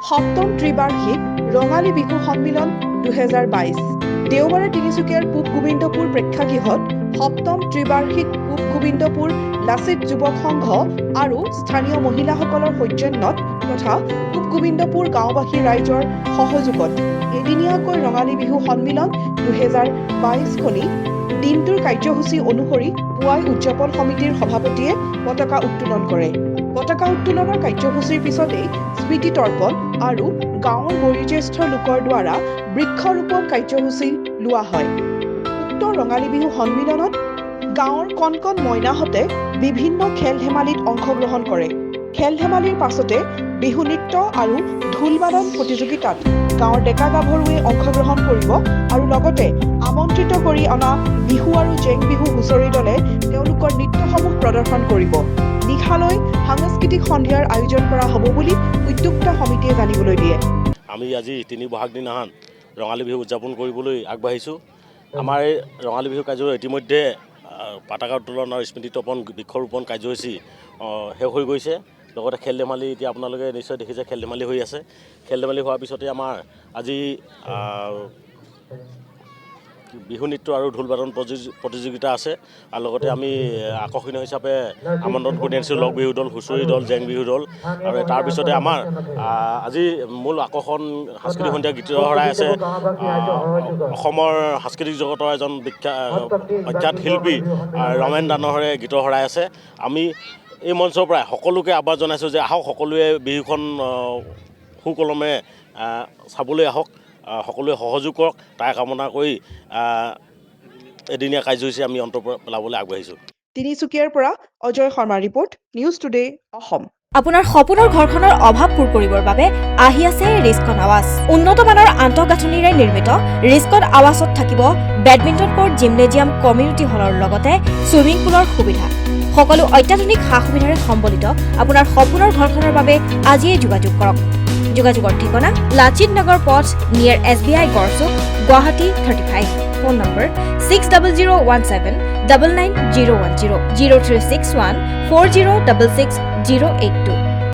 সপ্তম ত্ৰিবাৰ্ষিক ৰঙালী বিহু সন্মিলন 2022 দেওবাৰে তিনিচুকীয়াৰ পূব গোবিন্দপুৰ প্ৰেক্ষাগৃহত সপ্তম ত্ৰিবাৰ্ষিক পূব গোবিন্দপুৰ লাচিত যুৱক সংঘ আৰু স্থানীয় মহিলাসকলৰ সৌজন্যত তথা পূব গোবিন্দপুৰ গাঁওবাসী ৰাইজৰ সহযোগত এদিনীয়াকৈ ৰঙালী বিহু সন্মিলন 2022 খনি দিনটোৰ কাৰ্যসূচী অনুসৰি পুৱাই উদযাপন সমিতিৰ সভাপতিয়ে পতাকা উত্তোলন কৰে। পতাকা উত্তোলনৰ কাৰ্যসূচীৰ পিছতেই স্মৃতি তৰ্পণ আৰু গাঁৱৰ বয়োজ্যেষ্ঠ লোকৰ দ্বাৰা বৃক্ষৰোপণ কাৰ্যসূচী লোৱা হয়। উক্ত ৰঙালী বিহু সন্মিলনত গাঁৱৰ কণ কণ মইনাহঁতে বিভিন্ন খেল ধেমালিত অংশগ্ৰহণ কৰে। খেল ধেমালিৰ পাছতে বিহু নৃত্য আৰু ঢোল বাদন প্ৰতিযোগিতাত গাঁৱৰ ডেকা গাভৰুৱে অংশগ্ৰহণ কৰিব আৰু লগতে আমন্ত্ৰিত কৰি অনা বিহু আৰু জেং বিহু হুঁচৰি দলে তেওঁলোকৰ নৃত্যসমূহ প্ৰদৰ্শন কৰিব। নিশালৈ সাংস্কৃতিক সন্ধিয়াৰ আয়োজন কৰা হ'ব বুলি উদ্যোক্তা সমিতিয়ে জানিবলৈ দিয়ে। আমি আজি ৩ বহাগ দিনাখন ৰঙালী বিহু উদযাপন কৰিবলৈ আগবাঢ়িছোঁ। আমাৰ এই ৰঙালী বিহু কাৰ্যসূচী ইতিমধ্যে পতাকা উত্তোলন আৰু স্মৃতি তৰ্পণ বৃক্ষৰোপণ কাৰ্যসূচী শেষ হৈ গৈছে। লগতে খেল ধেমালি এতিয়া আপোনালোকে নিশ্চয় দেখিছে খেল ধেমালি হৈ আছে। খেল ধেমালি হোৱাৰ পিছতে আমাৰ আজি বিহু নৃত্য আৰু ঢোল বাদন প্ৰতিযোগিতা আছে আৰু লগতে আমি আকৰ্ষণীয় হিচাপে আমন্ত্ৰণ কৰি আনিছোঁ লগ বিহু দল, হুঁচৰি দল, জেং বিহু দল আৰু তাৰপিছতে আমাৰ আজি মূল আকৰ্ষণ সাংস্কৃতিক সন্ধিয়া গীত হৰাই আছে। অসমৰ সাংস্কৃতিক জগতৰ এজন প্ৰখ্যাত শিল্পী ৰমেন দানহৰে গীত হৰাই আছে। আমি এই মঞ্চৰ পৰাই সকলোকে আহ্বান জনাইছোঁ যে আহক সকলোৱে বিহুখন সুকলমে চাবলৈ আহক, সকলোৱে সহযোগ কৰক, তাই কামনা কৰি এদিনীয়া কাৰ্যসূচী আমি অন্ত পেলাবলৈ আগবাঢ়িছোঁ। তিনিচুকীয়াৰ পৰা অজয় শৰ্মাৰ ৰিপৰ্ট, নিউজ টুডে অসম। আপোনাৰ সপোনৰ ঘৰখনৰ অভাৱ পূৰ কৰিবৰ বাবে আহি আছে ৰিস্কন আৱাজ। উন্নত মানৰ আন্তঃগাঁথনিৰে নিৰ্মিত ৰিস্কন আৱাজত থাকিব বেডমিণ্টন কোৰ্ট, জিমনেজিয়াম, কমিউনিটি হলৰ লগতে ছুইমিং পুলৰ সুবিধা। সকলো অত্যাধুনিক সা সুবিধাৰে সম্বলিত আপোনাৰ সপোনৰ ঘৰখনৰ বাবে আজিয়েই যোগাযোগ কৰক। যোগাযোগৰ ঠিকনা লাচিত নগৰ পথ নিয়াৰ SBI Garchuk, Guwahati 35। Phone number 6001799010 036140666082।